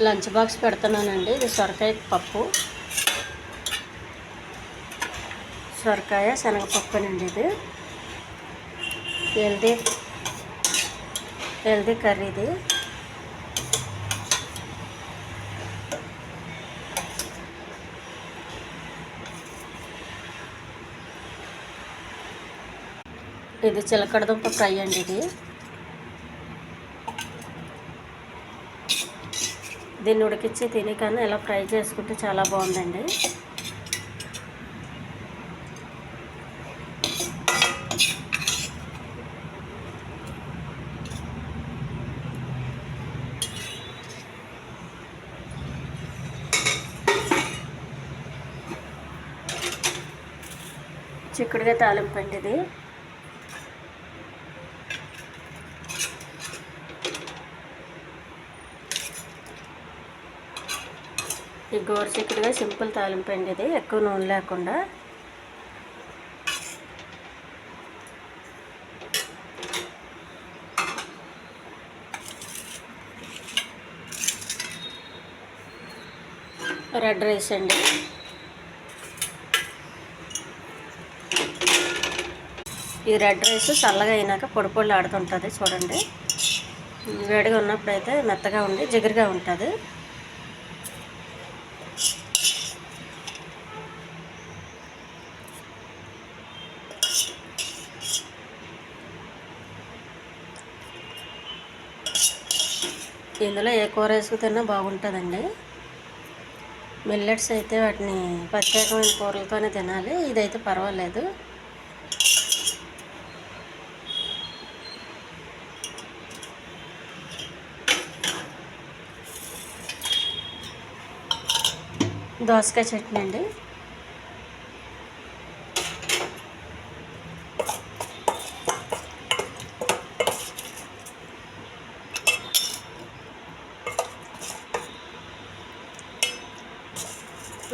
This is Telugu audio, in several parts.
లంచ్ బాక్స్ పెడుతున్నానండి. ఇది సొరకాయ పప్పు, సొరకాయ శనగపప్పునండి. ఇది హెల్దీ కర్రీ. ఇది చిలకడదుంప ఫ్రై అండి. దీన్ని ఉడికించి తినే కన్నా ఇలా ఫ్రై చేసుకుంటే చాలా బాగుందండి. చిక్కుడుగా తాలింపు అండి. ఇది ఈ గోరుచిక్కుడుగా సింపుల్ తాలింపు అండి. ఇది ఎక్కువ నూనె లేకుండా. రెడ్ రైస్ అండి. ఈ రెడ్ రైస్ చల్లగా అయినాక పొడి పొడి ఆడుతుంటుంది చూడండి. వేడిగా ఉన్నప్పుడైతే మెత్తగా ఉండి జిగురుగా ఉంటుంది. ఇందులో ఏ కూర వేసుకు బాగుంటుందండి. మిల్లెట్స్ అయితే వాటిని ప్రత్యేకమైన కూరలతోనే తినాలి. ఇదైతే పర్వాలేదు. దోసకాయ చట్నీ అండి.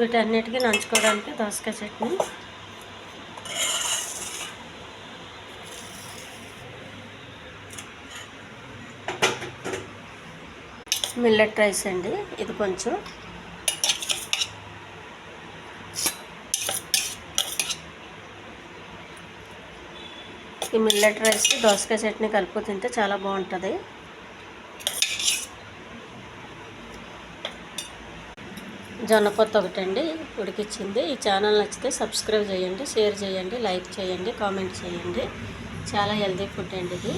వీటన్నిటికీ నంచుకోవడానికి దోసకాయ చట్నీ. మిల్లెట్ రైస్ అండి. ఇది కొంచెం ఈ మిల్లెట్ రైస్ దోసకాయ చట్నీ కలుపు తింటే చాలా బాగుంటుంది. జొన్నపొత్తు ఒకటండి ఉడికిచ్చింది. ఈ ఛానల్ నచ్చితే సబ్స్క్రైబ్ చేయండి, షేర్ చేయండి, లైక్ చేయండి, కామెంట్ చేయండి. చాలా హెల్తీ ఫుడ్ అండి ఇది.